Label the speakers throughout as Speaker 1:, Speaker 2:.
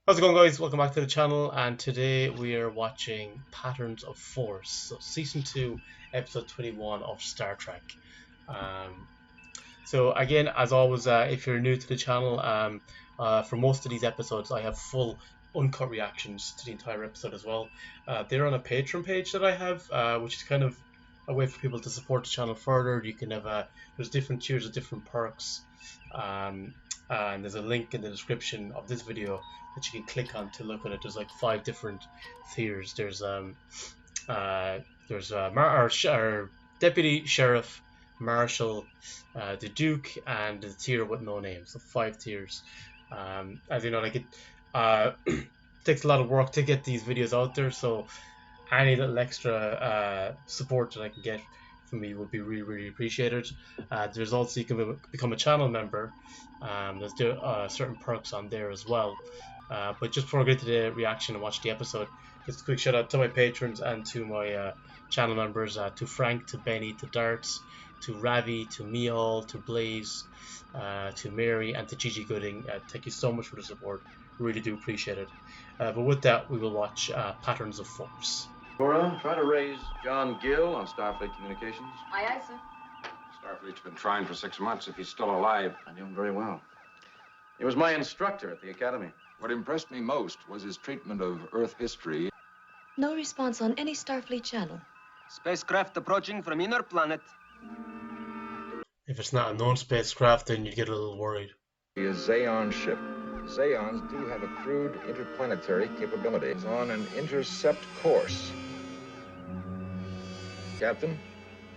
Speaker 1: How's it going, guys? Welcome back to the channel, and today we are watching Patterns of Force, so Season 2, Episode 21 of Star Trek. Um, so again, as always, if you're new to the channel, for most of these episodes I have full uncut reactions to the entire episode as well. They're on a Patreon page that I have, which is kind of a way for people to support the channel further. You can have there's different tiers of different perks, and there's a link in the description of this video that you can click on to look at it. There's like 5 different tiers. There's Deputy Sheriff, Marshal, the Duke, and the tier with no name. So 5 tiers. As you know, like it takes a lot of work to get these videos out there. So any little extra support that I can get from me would be really, really appreciated. There's also, you can become a channel member. There's certain perks on there as well. But just before I get to the reaction and watch the episode, just a quick shout out to my patrons and to my channel members, to Frank, to Benny, to Darts, to Ravi, to Meal, to Blaze, to Mary, and to Gigi Gooding. Thank you so much for the support. Really do appreciate it. But with that, we will watch Patterns of Force.
Speaker 2: Cora, try to raise John Gill on Starfleet Communications.
Speaker 3: Aye, aye, sir.
Speaker 4: Starfleet's been trying for 6 months if he's still alive.
Speaker 2: I knew him very well. He was my instructor at the academy.
Speaker 4: What impressed me most was his treatment of Earth history.
Speaker 3: No response on any Starfleet channel.
Speaker 5: Spacecraft approaching from inner planet.
Speaker 1: If it's not a known spacecraft, then you get a little worried.
Speaker 6: A Zeon ship. Zeons do have a crude interplanetary capability. It's on an intercept course. Captain,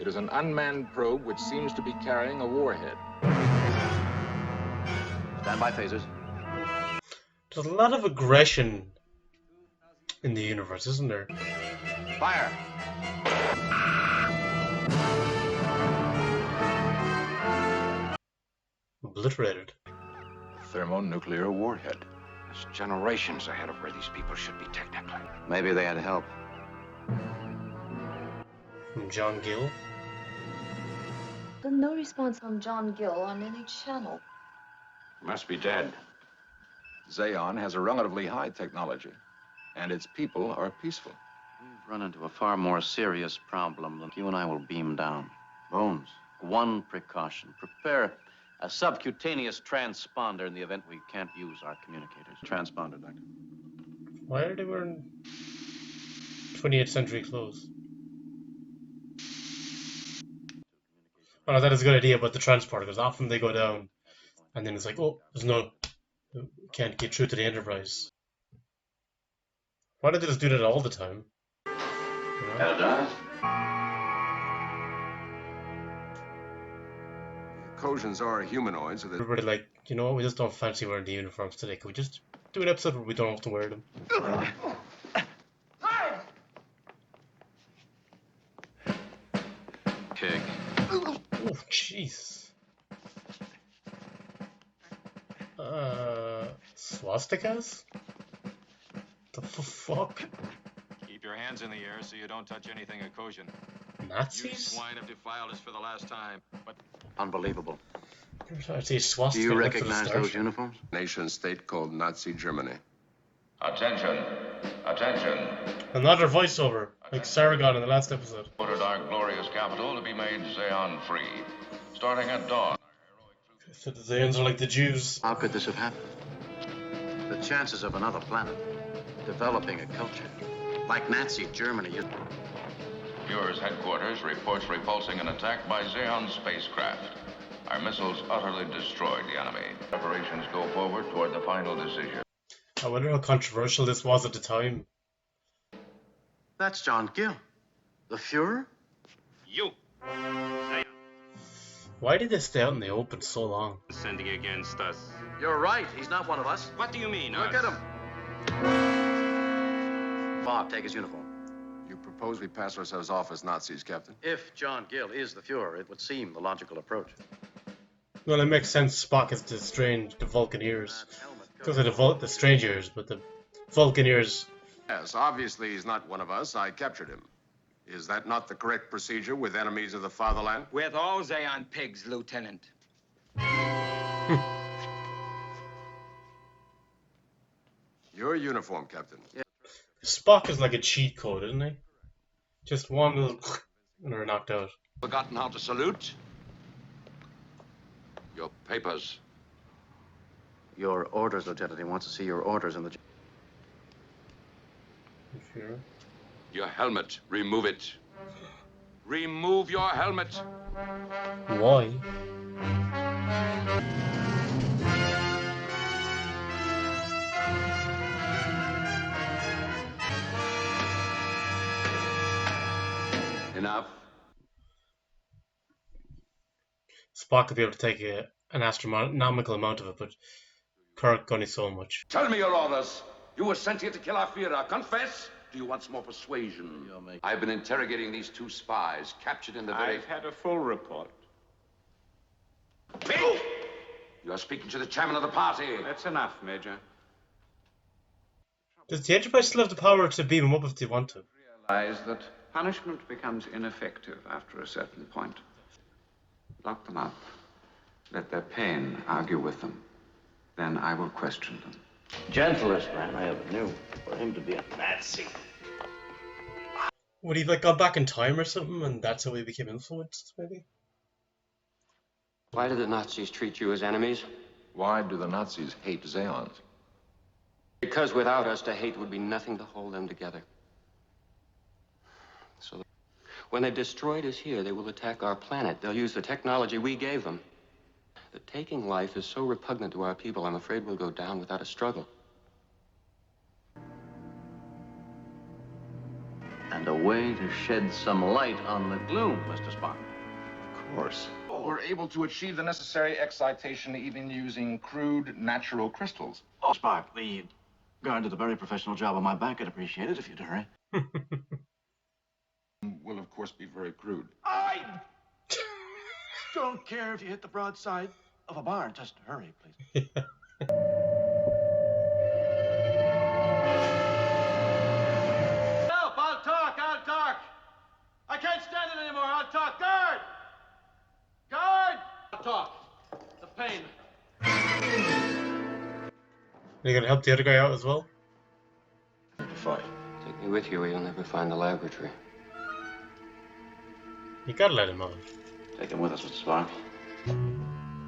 Speaker 6: it is an unmanned probe which seems to be carrying a warhead.
Speaker 2: Stand by phasers.
Speaker 1: There's a lot of aggression in the universe, isn't there?
Speaker 2: Fire!
Speaker 1: Obliterated.
Speaker 4: Thermonuclear warhead. It's generations ahead of where these people should be technically.
Speaker 2: Maybe they had help.
Speaker 1: From John Gill.
Speaker 3: No response on John Gill on any channel.
Speaker 4: Must be dead.
Speaker 6: Zeon has a relatively high technology, and its people are peaceful.
Speaker 2: We've run into a far more serious problem than you and I will beam down. Bones. One precaution. Prepare a subcutaneous transponder in the event we can't use our communicators. Transponder, Doctor.
Speaker 1: Why are they wearing 20th century clothes? Oh, no, that is a good idea about the transporter, because often they go down and then it's like, oh, can't get through to the Enterprise. Why don't they just do that all the time? You know?
Speaker 4: Cosians are humanoids. So
Speaker 1: Everybody like, you know what, we just don't fancy wearing the uniforms today. Can we just do an episode where we don't have to wear them?
Speaker 2: Pig.
Speaker 1: Oh, jeez. Swastikas? The fuck?
Speaker 7: Keep your hands in the air so you don't touch anything Ecosian. You
Speaker 1: Nazis?
Speaker 7: swine have defiled us for the last time. But
Speaker 2: Unbelievable.
Speaker 1: I see swastika.
Speaker 2: Do you
Speaker 1: next to the
Speaker 2: recognize
Speaker 1: starship.
Speaker 2: those uniforms?
Speaker 4: Nation state called Nazi Germany.
Speaker 8: Attention! Attention!
Speaker 1: Another voiceover, like Sargon in the last episode.
Speaker 8: Ordered our glorious capital to be made Zeon free. Starting at dawn.
Speaker 1: So the Zeons are like the Jews.
Speaker 2: How could this have happened? The chances of another planet developing a culture like Nazi Germany.
Speaker 8: Fuhrer's headquarters reports repulsing an attack by Zeon spacecraft. Our missiles utterly destroyed the enemy. Preparations go forward toward the final decision.
Speaker 1: I wonder how controversial this was at the time.
Speaker 2: That's John Gill. The Fuhrer?
Speaker 5: You.
Speaker 1: Why did they stay out in the open so long?
Speaker 5: Sending against us.
Speaker 2: You're right. He's not one of us.
Speaker 5: What do you mean,
Speaker 2: Look
Speaker 5: us?
Speaker 2: at him. Fogg, take his uniform.
Speaker 4: You propose we pass ourselves off as Nazis, Captain?
Speaker 2: If John Gill is the Fuhrer, it would seem the logical approach.
Speaker 1: Well, it makes sense. Spock is the Vulcan ears. Because of the strange ears, but the Vulcan ears.
Speaker 4: Yes, obviously he's not one of us. I captured him. Is that not the correct procedure with enemies of the fatherland?
Speaker 5: With all Zeon pigs, Lieutenant.
Speaker 4: Your uniform, Captain.
Speaker 1: Spock is like a cheat code, isn't he? Just one little and they're knocked out.
Speaker 9: Forgotten how to salute? Your papers.
Speaker 2: Your orders, Lieutenant. He wants to see your orders in the...
Speaker 1: You sure?
Speaker 9: Your helmet. Remove it. Remove your helmet.
Speaker 1: Why?
Speaker 9: Enough.
Speaker 1: Spock could be able to take an astronomical amount of it, but Kirk only so much.
Speaker 9: Tell me your orders. You were sent here to kill our Führer. Confess. Do you want some more persuasion? I've been interrogating these two spies, captured in the very...
Speaker 5: I've had a full report.
Speaker 9: Speak! You are speaking to the chairman of the party.
Speaker 5: That's enough, Major.
Speaker 1: Does the Enterprise still have the power to beam him up if they want to?
Speaker 5: Realize that punishment becomes ineffective after a certain point. Lock them up. Let their pain argue with them. Then I will question them.
Speaker 2: Gentlest man I ever knew. For him to be a Nazi.
Speaker 1: Would he like gone back in time or something, and that's how he became influenced, maybe?
Speaker 10: Why did the Nazis treat you as enemies?
Speaker 6: Why do the Nazis hate Zeons?
Speaker 10: Because without us, to hate would be nothing to hold them together. So when they've destroyed us here, they will attack our planet. They'll use the technology we gave them. The taking life is so repugnant to our people, I'm afraid we'll go down without a struggle.
Speaker 2: And a way to shed some light on the gloom, Mr. Spock.
Speaker 6: Of course. We're able to achieve the necessary excitation even using crude natural crystals.
Speaker 11: Oh, Spock, the guard did a very professional job on my back. I'd appreciate it if you'd hurry.
Speaker 6: Will, of course, be very crude.
Speaker 11: I don't care if you hit the broadside of a barn. Just hurry, please.
Speaker 5: Help! I'll talk! I can't stand it anymore! I'll talk! Guard! Guard! I'll talk. The pain.
Speaker 1: Are you gonna help the other guy out as well?
Speaker 6: Fight.
Speaker 10: Take me with you, or you'll never find the laboratory.
Speaker 1: You gotta let him out.
Speaker 2: Take him with us, Mr. Spock.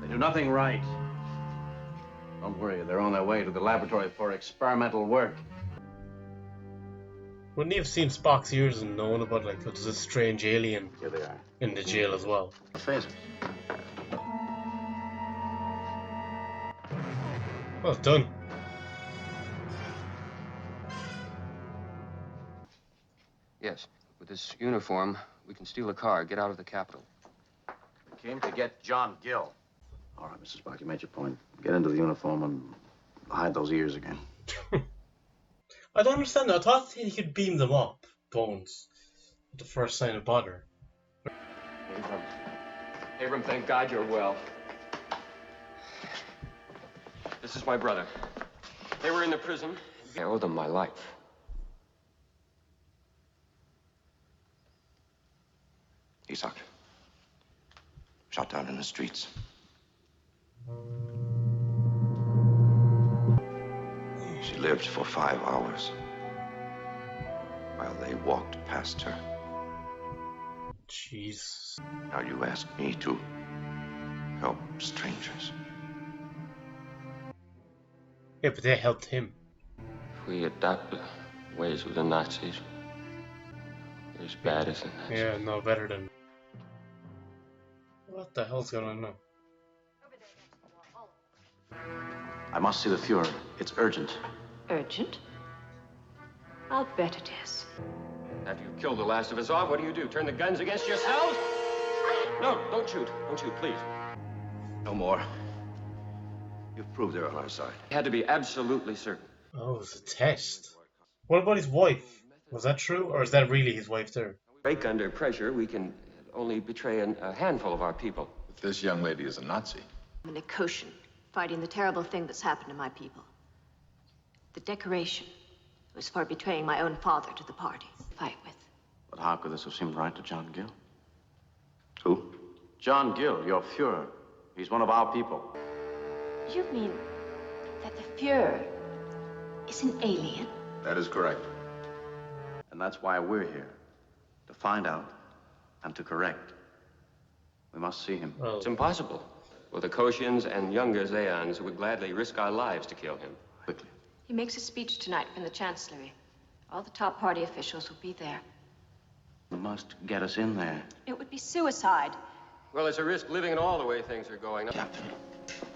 Speaker 2: They do nothing right. Don't worry, they're on their way to the laboratory for experimental work.
Speaker 1: Wouldn't he have seen Spock's ears and known about, like, there's a strange alien
Speaker 2: Here they are.
Speaker 1: in the jail as well?
Speaker 2: Phasers.
Speaker 1: Well done.
Speaker 10: Yes, with this uniform, we can steal a car, get out of the Capitol.
Speaker 2: Came to get John Gill. All right, Mr. Spock, you made your point. Get into the uniform and hide those ears again.
Speaker 1: I don't understand that. I thought he could beam them up, Bones, at the first sign of bother.
Speaker 10: Abram, thank God you're well. This is my brother. They were in the prison. I owe them my life.
Speaker 11: Isak. Shot down in the streets. She lived for 5 hours while they walked past her.
Speaker 1: Jeez.
Speaker 11: Now you ask me to help strangers.
Speaker 1: Yeah, but they helped him.
Speaker 10: If we adopt the ways of the Nazis, we're as bad as the Nazis.
Speaker 1: Yeah, no better than. What the hell's going on now?
Speaker 2: I must see the Fuhrer. It's urgent.
Speaker 3: Urgent? I'll bet it is.
Speaker 10: After you kill the last of us off, what do? Turn the guns against yourselves? No, don't shoot. Don't shoot, please.
Speaker 11: No more. You've proved they're on our side.
Speaker 10: You had to be absolutely certain.
Speaker 1: Oh, it's a test. What about his wife? Was that true, or is that really his wife there?
Speaker 10: Break under pressure, we can only betray a handful of our people.
Speaker 6: If this young lady is a Nazi.
Speaker 3: I'm an Ecosian, fighting the terrible thing that's happened to my people. The decoration was for betraying my own father to the party to fight with.
Speaker 2: But how could this have seemed right to John Gill?
Speaker 11: Who?
Speaker 2: John Gill, your Fuhrer. He's one of our people.
Speaker 3: You mean that the Fuhrer is an alien?
Speaker 4: That is correct.
Speaker 2: And that's why we're here. To find out and to correct. We must see him.
Speaker 10: It's impossible. Well, the Koshians and younger Zeons would gladly risk our lives to kill him.
Speaker 2: Quickly.
Speaker 3: He makes a speech tonight from the Chancellery. All the top party officials will be there.
Speaker 2: You must get us in there.
Speaker 3: It would be suicide.
Speaker 10: Well, it's a risk living in all the way things are going.
Speaker 6: Captain,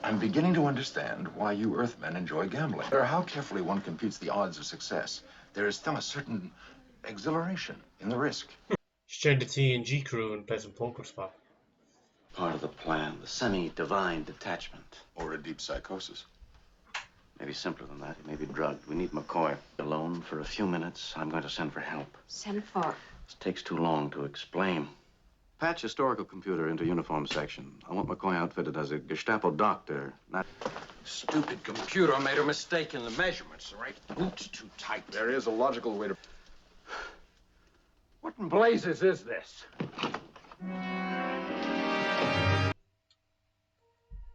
Speaker 6: I'm beginning to understand why you Earthmen enjoy gambling. No matter how carefully one computes the odds of success, there is still a certain exhilaration in the risk.
Speaker 1: She joined the TNG crew and played some poker spot.
Speaker 2: Part of the plan, the semi-divine detachment.
Speaker 4: Or a deep psychosis.
Speaker 2: Maybe simpler than that. He may be drugged. We need McCoy alone for a few minutes. I'm going to send for help.
Speaker 3: Send for?
Speaker 2: This takes too long to explain. Patch historical computer into uniform section. I want McCoy outfitted as a Gestapo doctor. Not...
Speaker 6: Stupid computer made a mistake in the measurements. The right boot's too tight.
Speaker 4: There is a logical way to...
Speaker 6: What in blazes is this?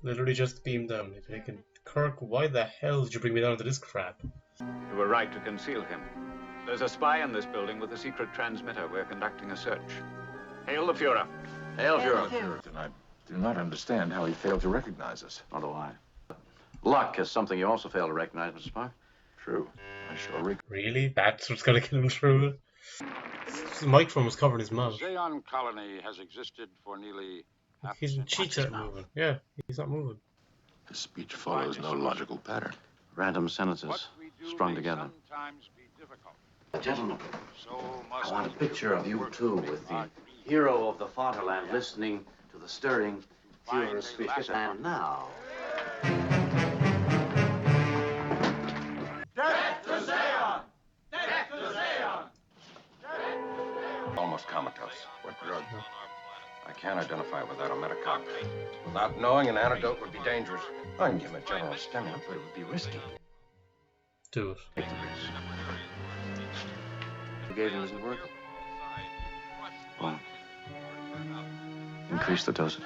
Speaker 1: Literally just beamed down. If they can... Kirk, why the hell did you bring me down to this crap?
Speaker 5: You were right to conceal him. There's a spy in this building with a secret transmitter. We're conducting a search. Hail the Fuhrer.
Speaker 2: Hail, Fuhrer.
Speaker 6: And I do not understand how he failed to recognize us.
Speaker 2: Nor do I. Luck is something you also fail to recognize, Mr. Spock.
Speaker 6: True. I sure
Speaker 1: Really? That's what's gonna get him through it? The microphone was covering his mouth.
Speaker 12: The Zeon colony has existed for nearly half a
Speaker 1: His
Speaker 12: century.
Speaker 1: cheeks aren't moving. Yeah, he's not moving.
Speaker 6: His speech follows no logical pattern.
Speaker 2: Random sentences strung together.
Speaker 12: Sometimes be difficult.
Speaker 2: Gentlemen,
Speaker 12: So
Speaker 2: I
Speaker 12: must
Speaker 2: want a picture of you two with the hero of the fatherland listening to the stirring Fuhrer's speech. And now...
Speaker 12: Death to Zeon! Death to Zeon!
Speaker 11: Almost comatose. What drug? I can't identify it without a medicock. Without knowing, an antidote would be dangerous. I can give him a general stimulant, but it would be risky.
Speaker 1: Do it.
Speaker 2: You gave him isn't working. Well, increase the dosage.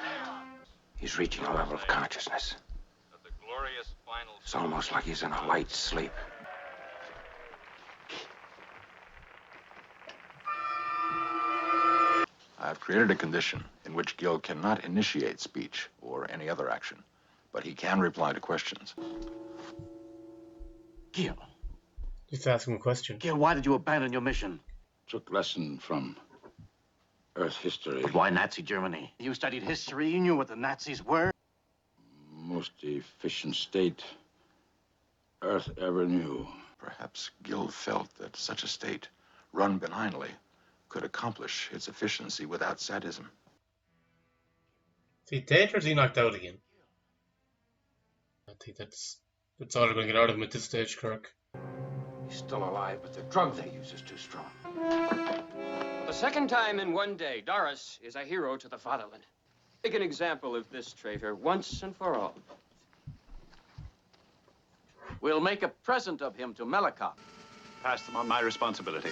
Speaker 11: He's reaching a level of consciousness. It's almost like he's in a light sleep.
Speaker 6: I've created a condition in which Gil cannot initiate speech or any other action, but he can reply to questions.
Speaker 2: Gil.
Speaker 1: Just ask him a question.
Speaker 2: Gil, why did you abandon your mission?
Speaker 12: Took lesson from Earth history.
Speaker 2: But why Nazi Germany? You studied history, you knew what the Nazis were.
Speaker 12: Most efficient state Earth ever knew.
Speaker 6: Perhaps Gil felt that such a state, run benignly, could accomplish its efficiency without sadism.
Speaker 1: See, Tate, or is he knocked out again? I think that's all they're going to get out of him at this stage, Kirk.
Speaker 11: He's still alive, but the drug they use is too strong.
Speaker 10: For the second time in one day, Doris is a hero to the fatherland. Take an example of this traitor once and for all.
Speaker 2: We'll make a present of him to Melicott.
Speaker 5: Pass them on my responsibility.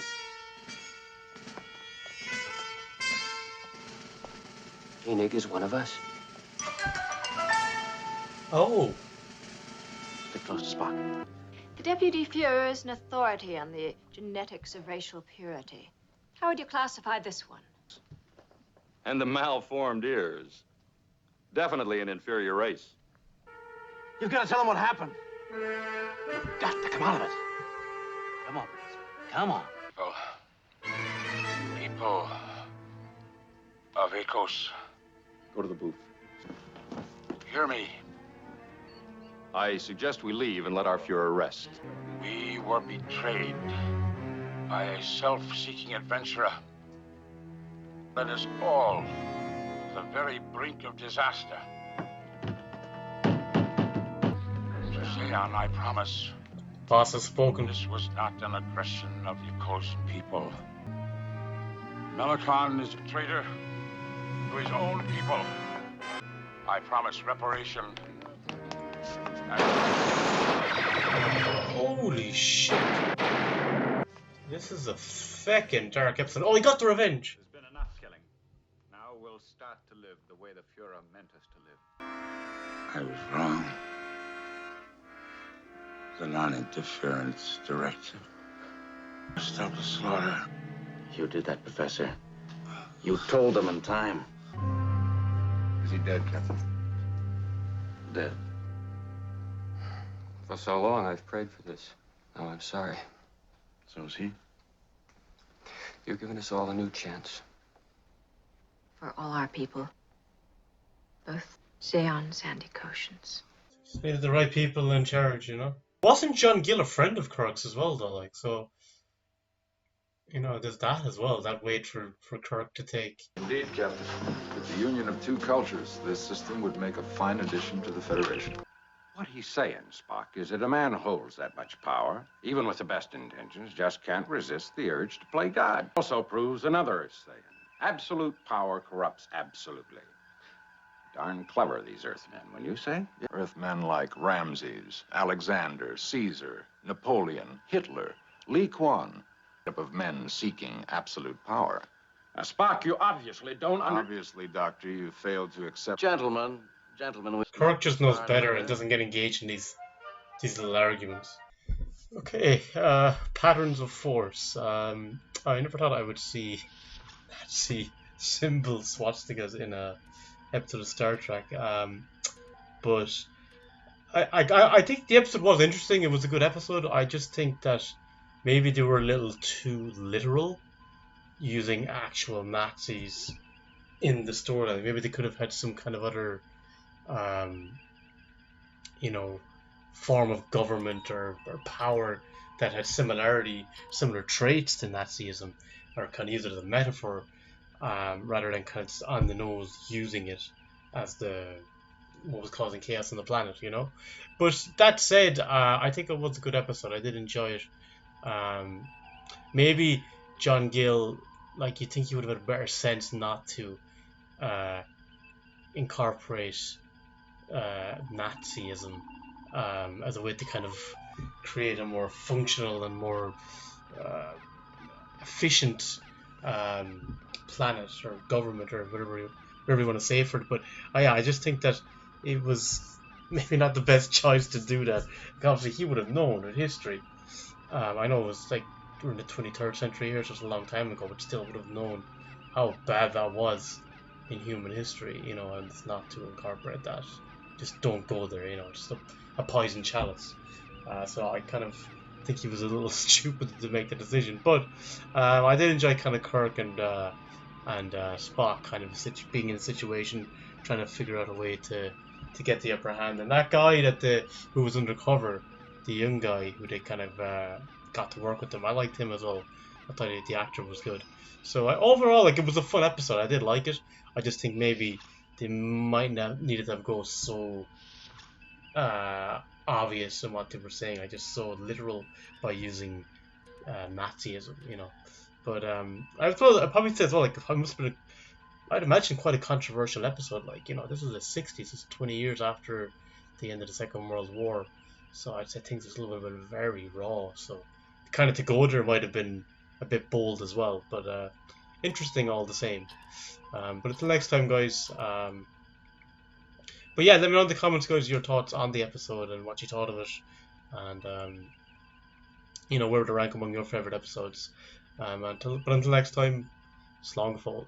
Speaker 10: Koenig is one of us.
Speaker 1: Oh!
Speaker 2: Stick close to Spock.
Speaker 3: The Deputy Fuhrer is an authority on the genetics of racial purity. How would you classify this one?
Speaker 7: And the malformed ears. Definitely an inferior race.
Speaker 2: You've got to tell him what happened. You've got to come out of it. Come on, Prince. Come on.
Speaker 12: People of Ecos,
Speaker 2: Go to the booth.
Speaker 12: hear me.
Speaker 7: I suggest we leave and let our Fuhrer rest.
Speaker 12: We were betrayed by a self-seeking adventurer. Led us all to the very brink of disaster. To Zeon, I promise,
Speaker 1: Boss has spoken.
Speaker 12: this was not an aggression of the Yokosan people. Melicon is a traitor to his own people. I promise reparation.
Speaker 1: Holy shit. This is a feckin' dark episode. Oh, he got the revenge!
Speaker 5: There's been enough killing. Now we'll start to live the way the Fuhrer meant us to live.
Speaker 12: I was wrong. The non-interference directive. Stop the slaughter.
Speaker 2: You did that, Professor. You told them in time.
Speaker 6: Is he dead, Captain?
Speaker 2: Dead.
Speaker 10: For so long, I've prayed for this. Now I'm sorry.
Speaker 2: So is he.
Speaker 10: You've given us all a new chance.
Speaker 3: For all our people. Both Zeons and Ecosians.
Speaker 1: Just needed the right people in charge, you know. Wasn't John Gill a friend of Kirk's as well, though? Like, so, you know, there's that as well. That wait for Kirk to take.
Speaker 6: Indeed, Captain. With the union of two cultures, this system would make a fine addition to the Federation.
Speaker 11: What he's saying, Spock, is that a man holds that much power, even with the best intentions, just can't resist the urge to play God. Also proves another saying. Absolute power corrupts absolutely. Darn clever, these Earthmen, wouldn't you say?
Speaker 6: Earthmen like Ramses, Alexander, Caesar, Napoleon, Hitler, Lee Kuan, of men seeking absolute power.
Speaker 11: Now, Spock, you obviously don't
Speaker 6: Obviously, Doctor, you failed to accept...
Speaker 2: Gentlemen,
Speaker 1: Kirk just knows better and doesn't get engaged in these little arguments. Okay, patterns of force. I never thought I would see symbol swastikas in a episode of Star Trek. But I think the episode was interesting. It was a good episode. I just think that maybe they were a little too literal, using actual Nazis in the storyline. Maybe they could have had some kind of other, you know, form of government or power that had similar traits to Nazism, or kind of use it as a metaphor, rather than kind of on the nose using it as what was causing chaos on the planet, you know. But that said, I think it was a good episode. I did enjoy it. Maybe John Gill, like, you think he would have had a better sense not to incorporate Nazism as a way to kind of create a more functional and more efficient planet or government or whatever you want to say for it. But yeah, I just think that it was maybe not the best choice to do that. Obviously, he would have known in history. I know it was like during the 23rd century here, so it's a long time ago, but still would have known how bad that was in human history, you know, and it's not to incorporate that. Just don't go there, you know, just a poison chalice. So I kind of think he was a little stupid to make the decision. But I did enjoy kind of Kirk and Spock kind of being in a situation, trying to figure out a way to get the upper hand. And that guy who was undercover, the young guy who they kind of got to work with them, I liked him as well. I thought the actor was good. So overall, like, it was a fun episode. I did like it. I just think maybe they might not needed to go so obvious in what they were saying. I just so literal by using Nazism, you know. But I probably say as well, like, it must have been I'd imagine quite a controversial episode. Like, you know, this was the 60s. It's 20 years after the end of the Second World War. So I'd say things was a little bit very raw. So kind of to go there might have been a bit bold as well. But interesting all the same. But until next time, guys. But yeah, let me know in the comments, guys, your thoughts on the episode and what you thought of it. And, you know, where to rank among your favorite episodes. Until next time, Slongfold.